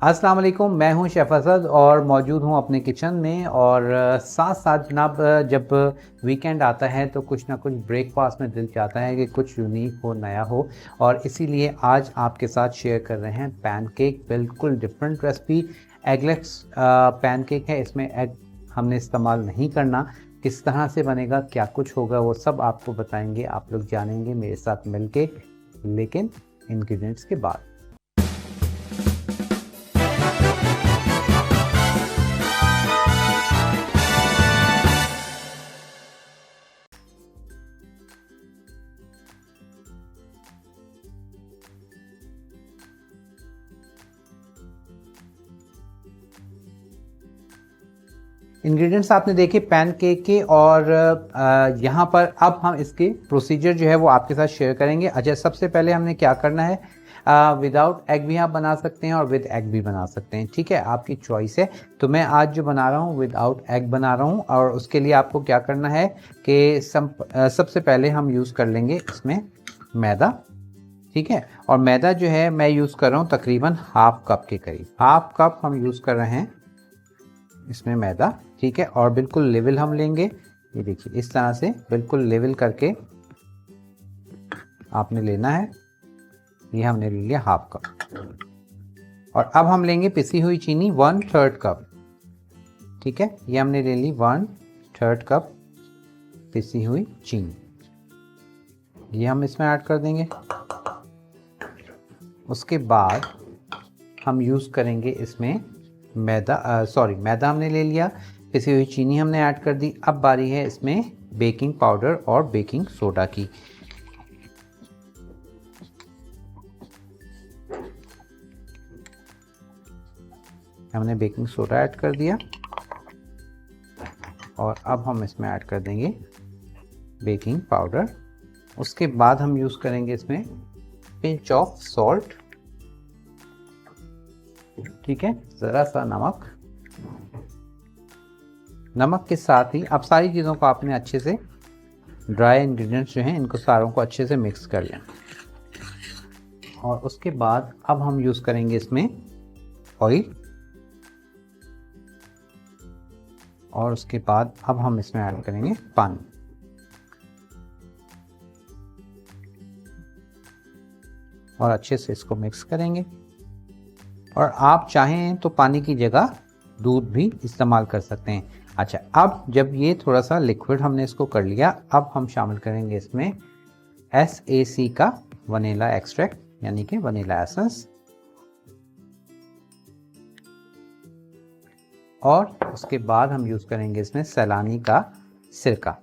अस्सलाम वालेकुम, मैं हूं शेफ़ असद और मौजूद हूं अपने किचन में। और साथ साथ जनाब, जब वीकेंड आता है तो कुछ ना कुछ ब्रेकफास्ट में दिल चाहता है कि कुछ यूनिक हो, नया हो। और इसीलिए आज आपके साथ शेयर कर रहे हैं पैनकेक, बिल्कुल डिफरेंट रेसिपी। एगलेस पैनकेक है, इसमें एग हमने इस्तेमाल नहीं करना। किस तरह से बनेगा, क्या कुछ होगा, वो सब आपको बताएंगे, आप लोग जानेंगे मेरे साथ मिलके, लेकिन इंग्रेडिएंट्स के बाद। इंग्रेडिएंट्स आपने देखे पैनकेक के, और यहाँ पर अब हम इसके प्रोसीजर जो है वो आपके साथ शेयर करेंगे। अच्छा, सबसे पहले हमने क्या करना है, विदाउट एग भी आप बना सकते हैं और विद एग भी बना सकते हैं, ठीक है, आपकी चॉइस है। तो मैं आज जो बना रहा हूँ विदाउट एग बना रहा हूँ, और उसके लिए आपको क्या करना है कि सबसे पहले हम यूज़ कर लेंगे इसमें मैदा, ठीक है। और मैदा जो है मैं यूज़ कर रहा हूँ तकरीबन हाफ कप के करीब, हाफ कप हम यूज़ कर रहे हैं इसमें मैदा, ठीक है। और बिल्कुल लेवल हम लेंगे, ये देखिए इस तरह से बिल्कुल लेवल करके आपने लेना है। ये हमने ले लिया हाफ कप। और अब हम लेंगे पिसी हुई चीनी 1/3 कप, ठीक है। ये हमने ले ली 1/3 कप पिसी हुई चीनी, ये हम इसमें ऐड कर देंगे। उसके बाद हम यूज़ करेंगे इसमें मैदा हमने ले लिया, पिसी हुई चीनी हमने ऐड कर दी। अब बारी है इसमें बेकिंग पाउडर और बेकिंग सोडा की। हमने बेकिंग सोडा ऐड कर दिया, और अब हम इसमें ऐड कर देंगे बेकिंग पाउडर। उसके बाद हम यूज़ करेंगे इसमें पिंच ऑफ सॉल्ट, ठीक है, ज़रा सा नमक के साथ ही अब सारी चीज़ों को आपने अच्छे से, ड्राई इंग्रेडिएंट्स जो हैं इनको सारों को अच्छे से मिक्स कर लें। और उसके बाद अब हम यूज़ करेंगे इसमें ऑयल, और उसके बाद अब हम इसमें ऐड करेंगे पानी। और अच्छे से इसको मिक्स करेंगे। और आप चाहें तो पानी की जगह दूध भी इस्तेमाल कर सकते हैं। अच्छा, अब जब ये थोड़ा सा लिक्विड हमने इसको कर लिया, अब हम शामिल करेंगे इसमें SAC का वनीला एक्सट्रैक्ट, यानी कि वनीला एसेंस। और उसके बाद हम यूज़ करेंगे इसमें सैलानी का सिरका।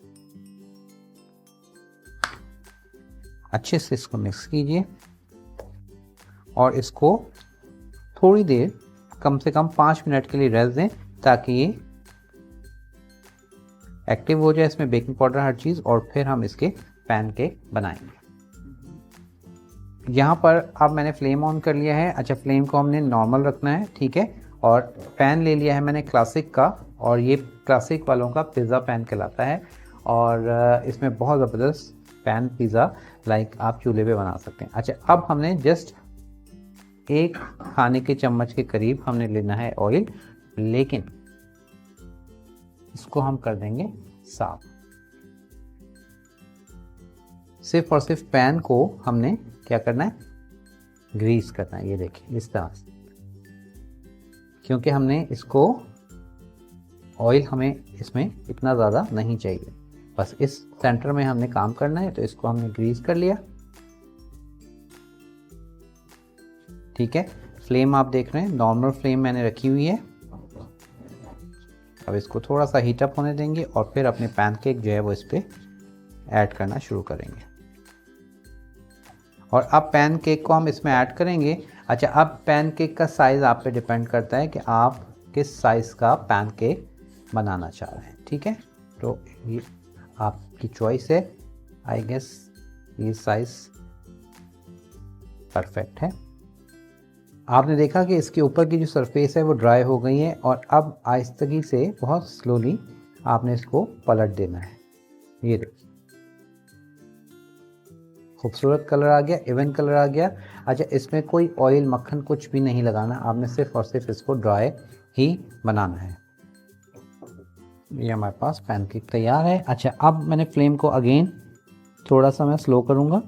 अच्छे से इसको मिक्स कीजिए और इसको थोड़ी देर, कम से कम 5 मिनट के लिए रेस्ट दें, ताकि ये एक्टिव हो जाए इसमें बेकिंग पाउडर हर चीज़, और फिर हम इसके पैनकेक बनाएंगे। यहाँ पर अब मैंने फ्लेम ऑन कर लिया है। अच्छा, फ्लेम को हमने नॉर्मल रखना है, ठीक है। और पैन ले लिया है मैंने क्लासिक का, और ये क्लासिक वालों का पिज़्ज़ा पैन कहलाता है। और इसमें बहुत ज़बरदस्त पैन पिज़्ज़ा लाइक आप चूल्हे पे बना सकते हैं। अच्छा, अब हमने जस्ट 1 खाने के चम्मच के करीब हमने लेना है ऑयल, लेकिन इसको हम कर देंगे साफ। सिर्फ और सिर्फ पैन को हमने क्या करना है, ग्रीस करना है, ये देखिए इस तरह से। क्योंकि हमने इसको, ऑयल हमें इसमें इतना ज़्यादा नहीं चाहिए, बस इस सेंटर में हमने काम करना है, तो इसको हमने ग्रीस कर लिया, ठीक है। फ्लेम आप देख रहे हैं नॉर्मल फ्लेम मैंने रखी हुई है। अब इसको थोड़ा सा हीट अप होने देंगे, और फिर अपने पैनकेक जो है वो इस पर ऐड करना शुरू करेंगे। और अब पैनकेक को हम इसमें ऐड करेंगे। अच्छा, अब पैनकेक का साइज़ आप पे डिपेंड करता है कि आप किस साइज़ का पैनकेक बनाना चाह रहे हैं, ठीक है। तो ये आपकी चॉइस है। आई गेस ये साइज़ परफेक्ट है। आपने देखा कि इसके ऊपर की जो सरफेस है वो ड्राई हो गई है, और अब आहिस्तगी से बहुत स्लोली आपने इसको पलट देना है। ये देखिए खूबसूरत कलर आ गया, इवन कलर आ गया। अच्छा, इसमें कोई ऑयल मक्खन कुछ भी नहीं लगाना, आपने सिर्फ और सिर्फ इसको ड्राई ही बनाना है। ये हमारे पास पैनकेक तैयार है। अच्छा, अब मैंने फ्लेम को अगेन थोड़ा सा मैं स्लो करूँगा।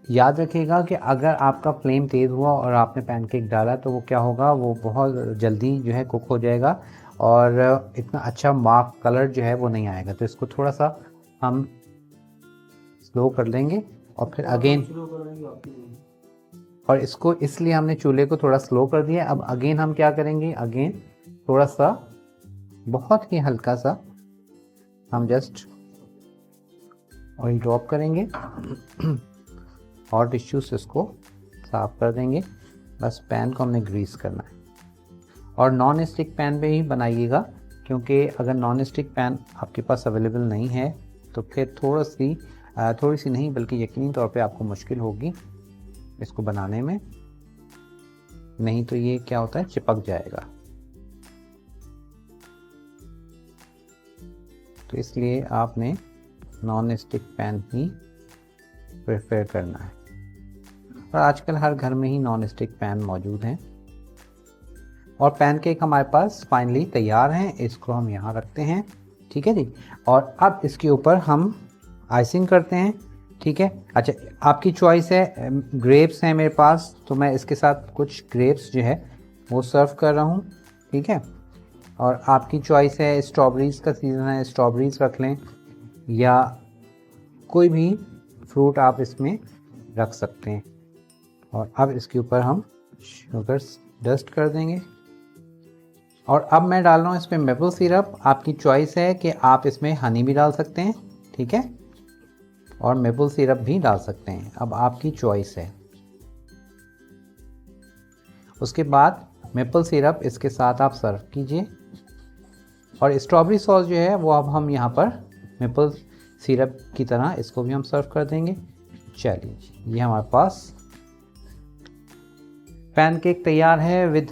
याद रखिएगा कि अगर आपका फ्लेम तेज़ हुआ और आपने पैनकेक डाला तो वो क्या होगा, वो बहुत जल्दी जो है कुक हो जाएगा और इतना अच्छा मार्क कलर जो है वो नहीं आएगा। तो इसको थोड़ा सा हम स्लो कर लेंगे और फिर अगेन, और इसको इसलिए हमने चूल्हे को थोड़ा स्लो कर दिया। अब अगेन हम क्या करेंगे, अगेन थोड़ा सा बहुत ही हल्का सा हम जस्ट ऑयल ड्रॉप करेंगे और टिश्यू से इसको साफ कर देंगे। बस पैन को हमने ग्रीस करना है और नॉन स्टिक पैन पे ही बनाइएगा, क्योंकि अगर नॉन स्टिक पैन आपके पास अवेलेबल नहीं है तो फिर थोड़ी सी नहीं बल्कि यकीनी तौर पे आपको मुश्किल होगी इसको बनाने में, नहीं तो ये क्या होता है, चिपक जाएगा। तो इसलिए आपने नॉन स्टिक पैन ही प्रेफर करना है और आजकल हर घर में ही नॉन स्टिक पैन मौजूद हैं। और पैनकेक हमारे पास फाइनली तैयार हैं, इसको हम यहाँ रखते हैं। ठीक है जी, और अब इसके ऊपर हम आइसिंग करते हैं। ठीक है, अच्छा आपकी चॉइस है, ग्रेप्स हैं मेरे पास तो मैं इसके साथ कुछ ग्रेप्स जो है वो सर्व कर रहा हूँ। ठीक है, और आपकी चॉइस है, स्ट्रॉबेरीज़ का सीज़न है, स्ट्रॉबेरीज़ रख लें या कोई भी फ्रूट आप इसमें रख सकते हैं। और अब इसके ऊपर हम शुगर डस्ट कर देंगे और अब मैं डाल रहा हूँ इसमें मेपल सिरप। आपकी चॉइस है कि आप इसमें हनी भी डाल सकते हैं, ठीक है, और मेपल सिरप भी डाल सकते हैं, अब आपकी चॉइस है। उसके बाद मेपल सिरप इसके साथ आप सर्व कीजिए और स्ट्रॉबेरी सॉस जो है वो अब हम यहाँ पर मेपल सिरप की तरह इसको भी हम सर्व कर देंगे। चलिए, ये हमारे पास पैनकेक तैयार है विद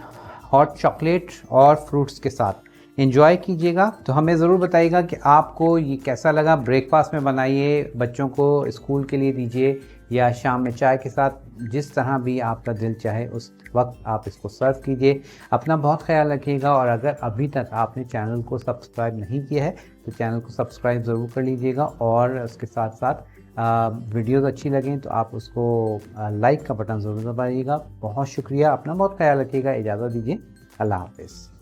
हॉट चॉकलेट और फ्रूट्स के साथ। एंजॉय कीजिएगा। तो हमें ज़रूर बताइएगा कि आपको ये कैसा लगा। ब्रेकफास्ट में बनाइए, बच्चों को स्कूल के लिए दीजिए या शाम में चाय के साथ, जिस तरह भी आपका दिल चाहे उस वक्त आप इसको सर्व कीजिए। अपना बहुत ख्याल रखिएगा और अगर अभी तक आपने चैनल को सब्सक्राइब नहीं किया है तो चैनल को सब्सक्राइब ज़रूर कर लीजिएगा और उसके साथ साथ वीडियोज़ अच्छी लगें तो आप उसको लाइक का बटन ज़रूर दबाइएगा। बहुत शुक्रिया, अपना बहुत ख्याल रखिएगा, इजाज़त दीजिए, अल्लाह हाफ़िज़।